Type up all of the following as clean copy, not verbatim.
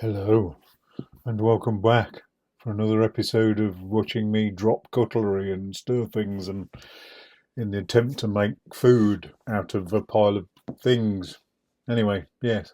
Hello, and welcome back for another episode of watching me drop cutlery and stir things and in the attempt to make food out of a pile of things. Anyway, yes,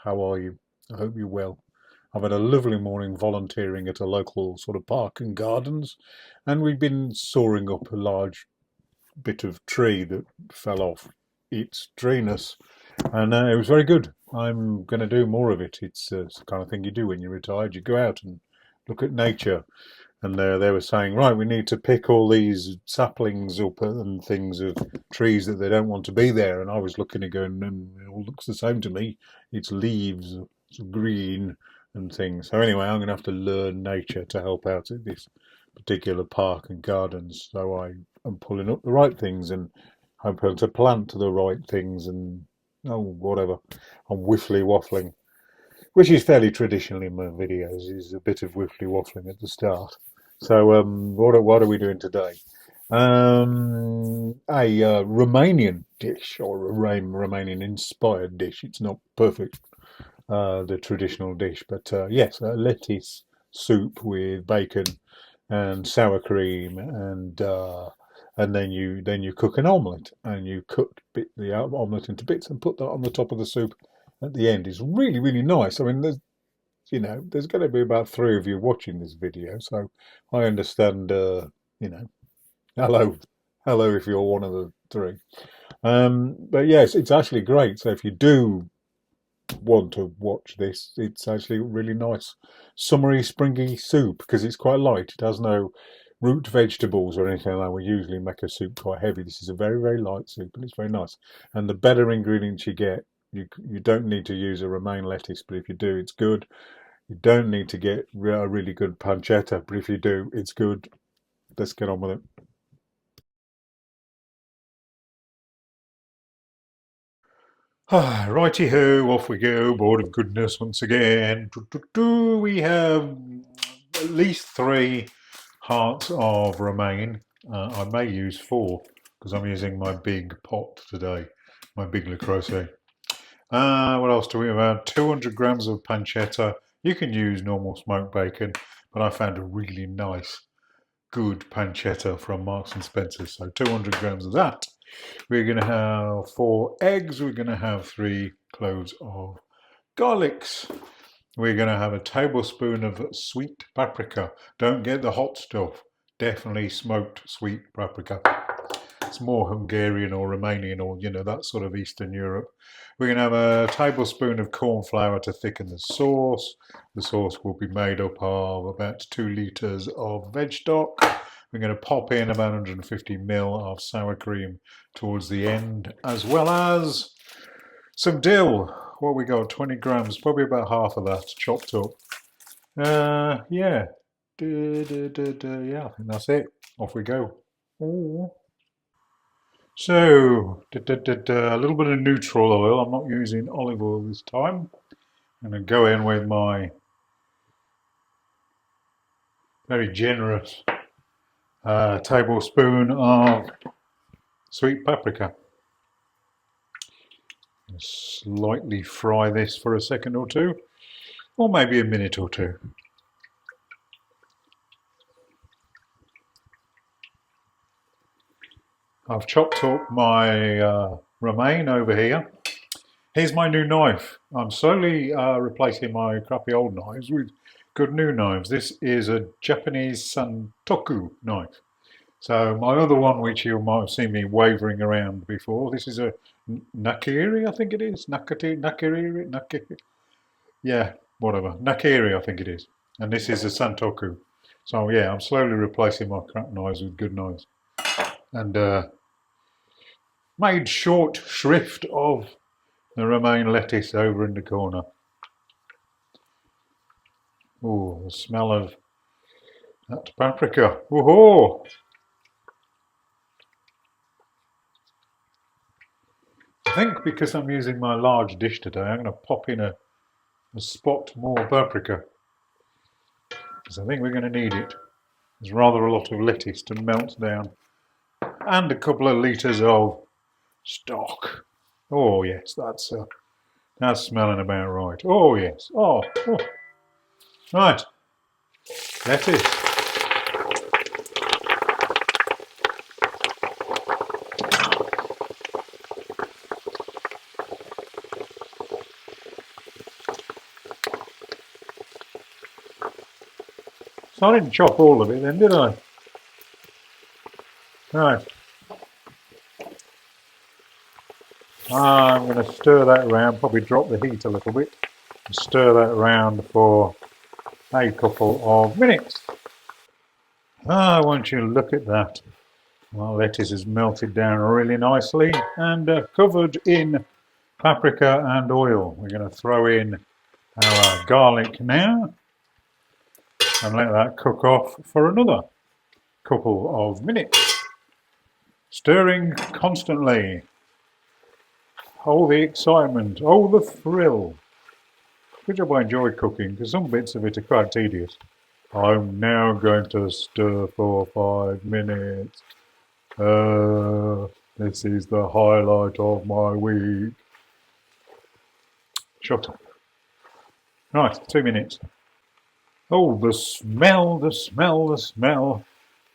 how are you? I hope you're well. I've had a lovely morning volunteering at a local sort of park and gardens, and we've been sawing up a large bit of tree that fell off its treeness, and it was very good. I'm going to do more of it. It's the kind of thing you do when you're retired. You go out and look at nature, and they were saying, right, we need to pick all these saplings up and things of trees that they don't want to be there. And I was looking and going, it all looks the same to me. It's leaves, it's green and things. So anyway, I'm going to have to learn nature to help out at this particular park and gardens. So I am pulling up the right things and hoping to plant the right things and whatever. I'm whiffly waffling, which is fairly traditional in my videos. Is a bit of whiffly waffling at the start. So what are we doing today? A Romanian dish or a Romanian inspired dish. It's not perfect, the traditional dish, but yes, a lettuce soup with bacon and sour cream and then you cook an omelette and you cut the omelette into bits and put that on the top of the soup at the end. It's really nice. I mean, there's going to be about three of you watching this video, so I understand. Hello, hello if you're one of the three. But yes, it's actually great. So if you do want to watch this, it's actually really nice, summery, springy soup because it's quite light. It has no root vegetables or anything like that. We usually make a soup quite heavy. This is a very light soup and it's very nice. And the better ingredients you get, you don't need to use a romaine lettuce, but if you do, it's good. You don't need to get a really good pancetta, but if you do, it's good. Let's get on with it. Righty ho, off we go. Board of goodness once again. We have at least three hearts of romaine. I may use four because I'm using my big pot today, my big Le Creuset. What else do we have? 200 grams of pancetta. You can use normal smoked bacon, but I found a really nice, good pancetta from Marks and Spencer. So 200 grams of that. We're going to have 4 eggs. We're going to have 3 cloves of garlics. We're going to have a tablespoon of sweet paprika. Don't get the hot stuff. Definitely smoked sweet paprika. It's more Hungarian or Romanian or, that sort of Eastern Europe. We're going to have a tablespoon of cornflour to thicken the sauce. The sauce will be made up of about 2 litres of veg stock. We're going to pop in about 150 ml of sour cream towards the end, as well as some dill. What we got? 20 grams, probably about half of that chopped up. Yeah. Yeah, I think that's it. Off we go. Ooh. So, a little bit of neutral oil. I'm not using olive oil this time. I'm going to go in with my very generous tablespoon of sweet paprika. Slightly fry this for a second or two, or maybe a minute or two. I've chopped up my romaine over here. Here's my new knife. I'm slowly replacing my crappy old knives with good new knives. This is a Japanese santoku knife. So my other one, which you might have seen me wavering around before, this is a Nakiri, I think it is. Nakiri, yeah, whatever. Nakiri, I think it is. And this is a santoku. So yeah, I'm slowly replacing my crap knives with good knives. And made short shrift of the romaine lettuce over in the corner. Oh, the smell of that paprika. Woohoo! I think because I'm using my large dish today, I'm going to pop in a spot more paprika. Because I think we're going to need it. There's rather a lot of lettuce to melt down. And a couple of litres of stock. Oh yes, that's That's smelling about right. Oh yes. Oh. Right. Lettuce. So I didn't chop all of it then, did I? Right. I'm going to stir that around, probably drop the heat a little bit. Stir that around for a couple of minutes. Won't you look at that. Well, lettuce is melted down really nicely and covered in paprika and oil. We're going to throw in our garlic now and let that cook off for another couple of minutes. Stirring constantly. Oh, the excitement. Oh, the thrill. Good job I enjoy cooking because some bits of it are quite tedious. I'm now going to stir for 5 minutes. This is the highlight of my week. Shut up. Right, 2 minutes. Oh, the smell, the smell, the smell.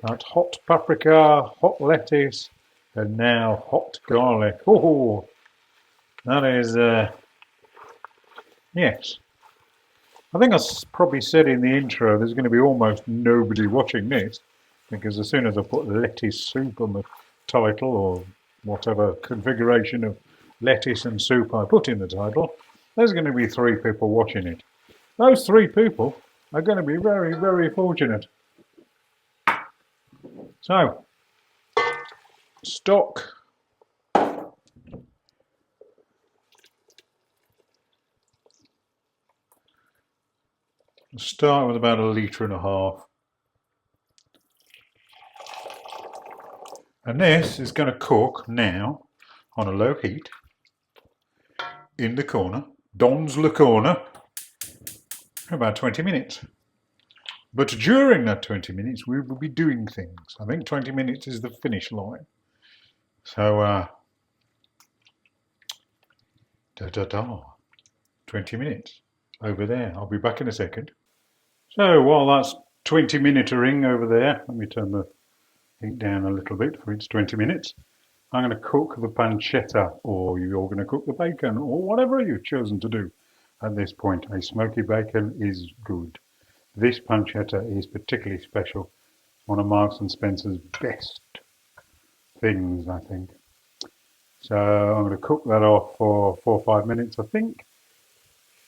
That hot paprika, hot lettuce, and now hot garlic. Oh, that is, yes. I think I probably said in the intro there's going to be almost nobody watching this because as soon as I put lettuce soup on the title or whatever configuration of lettuce and soup I put in the title, there's going to be 3 people watching it. Those 3 people are going to be very, very fortunate. So, stock. Start with about 1.5 litres. And this is going to cook now on a low heat in the corner, Don's Le Corner, for about 20 minutes. But during that 20 minutes, we will be doing things. I think 20 minutes is the finish line. So, 20 minutes over there. I'll be back in a second. So while that's 20-minutering over there, let me turn the heat down a little bit for its 20 minutes. I'm going to cook the pancetta, or you're going to cook the bacon, or whatever you've chosen to do at this point. A smoky bacon is good. This pancetta is particularly special. One of Marks and Spencer's best things, I think. So I'm going to cook that off for 4 or 5 minutes, I think.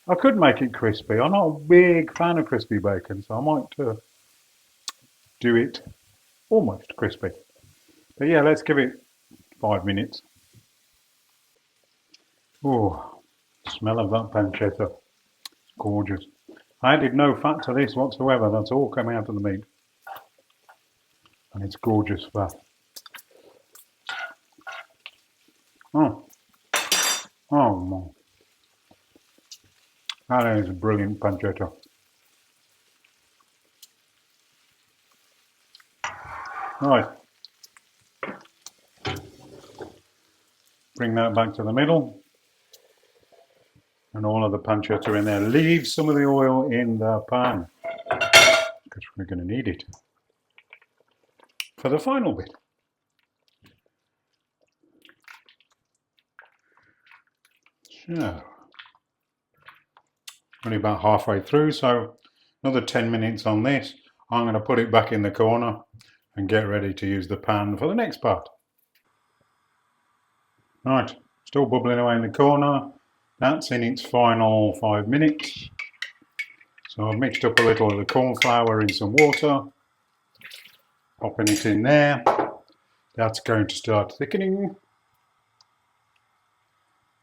I could make it crispy. I'm not a big fan of crispy bacon, so I might do it almost crispy. But yeah, let's give it 5 minutes. Oh, smell of that pancetta. It's gorgeous. I added no fat to this whatsoever. That's all coming out of the meat. And it's gorgeous fat. Oh, my. That is a brilliant pancetta. Right. Bring that back to the middle. And all of the pancetta in there. Leave some of the oil in the pan because we're going to need it for the final bit. So, only about halfway through, so another 10 minutes on this. I'm going to put it back in the corner and get ready to use the pan for the next part. Right, still bubbling away in the corner. That's in its final 5 minutes. So I've mixed up a little of the cornflour in some water, popping it in there. That's going to start thickening.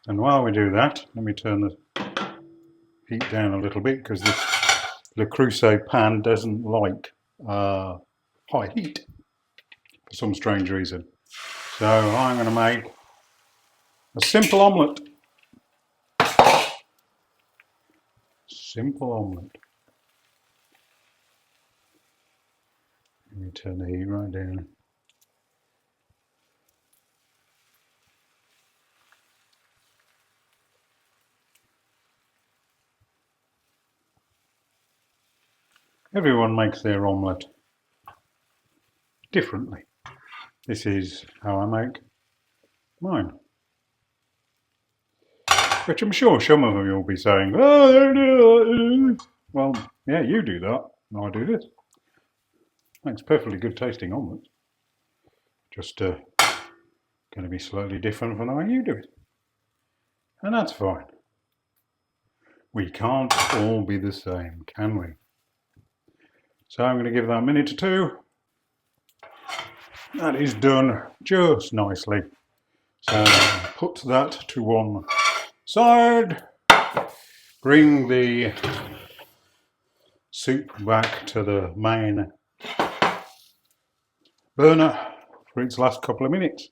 And while we do that, let me turn the heat down a little bit because this Le Creuset pan doesn't like high heat for some strange reason. So I'm going to make a simple omelette. Simple omelette. Let me turn the heat right down. Everyone makes their omelette differently. This is how I make mine. Which I'm sure some of you will be saying, oh, well, yeah, you do that, and I do this. Makes perfectly good tasting omelette. Just going to be slightly different from the way you do it. And that's fine. We can't all be the same, can we? So I'm going to give that a minute or two. That is done just nicely. So put that to one side. Bring the soup back to the main burner for its last couple of minutes.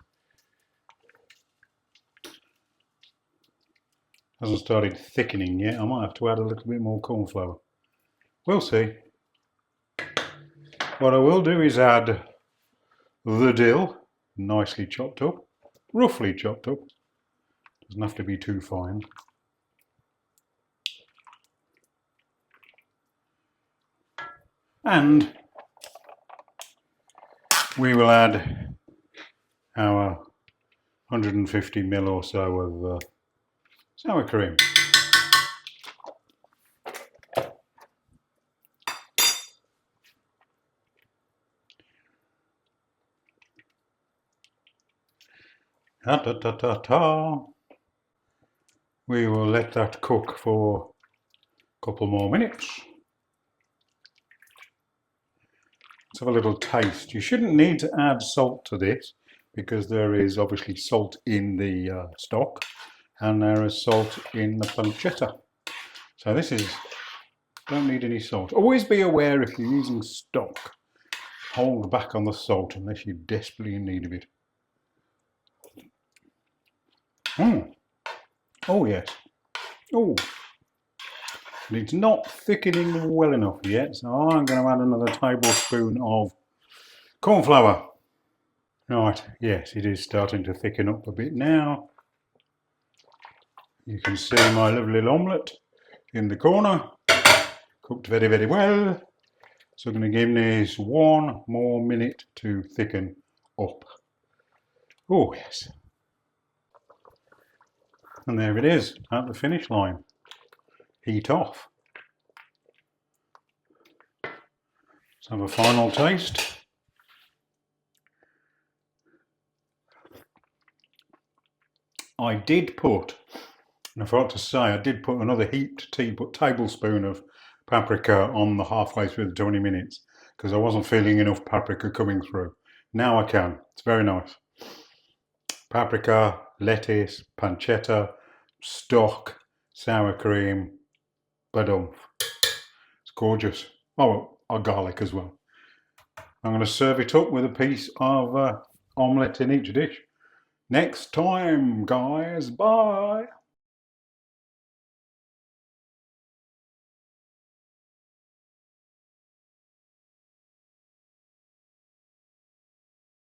Hasn't started thickening yet. I might have to add a little bit more cornflour. We'll see. What I will do is add the dill, nicely chopped up, roughly chopped up. Doesn't have to be too fine. And we will add our 150ml or so of sour cream. We will let that cook for a couple more minutes. Let's have a little taste. You shouldn't need to add salt to this because there is obviously salt in the stock and there is salt in the pancetta. So this is, don't need any salt. Always be aware if you're using stock, hold back on the salt unless you desperately in need of it. Oh yes. Oh, but it's not thickening well enough yet, so I'm going to add another tablespoon of cornflour. Right, yes, it is starting to thicken up a bit now. You can see my lovely little omelette in the corner, cooked very, very well. So I'm going to give this one more minute to thicken up. Oh yes. And there it is, at the finish line. Heat off. Let's have a final taste. I did put, and I forgot to say, I did put another heaped tablespoon of paprika on the halfway through the 20 minutes because I wasn't feeling enough paprika coming through. Now I can. It's very nice. Paprika, lettuce, pancetta, stock, sour cream, badum. It's gorgeous. Oh, well, garlic as well. I'm going to serve it up with a piece of omelette in each dish. Next time, guys. Bye.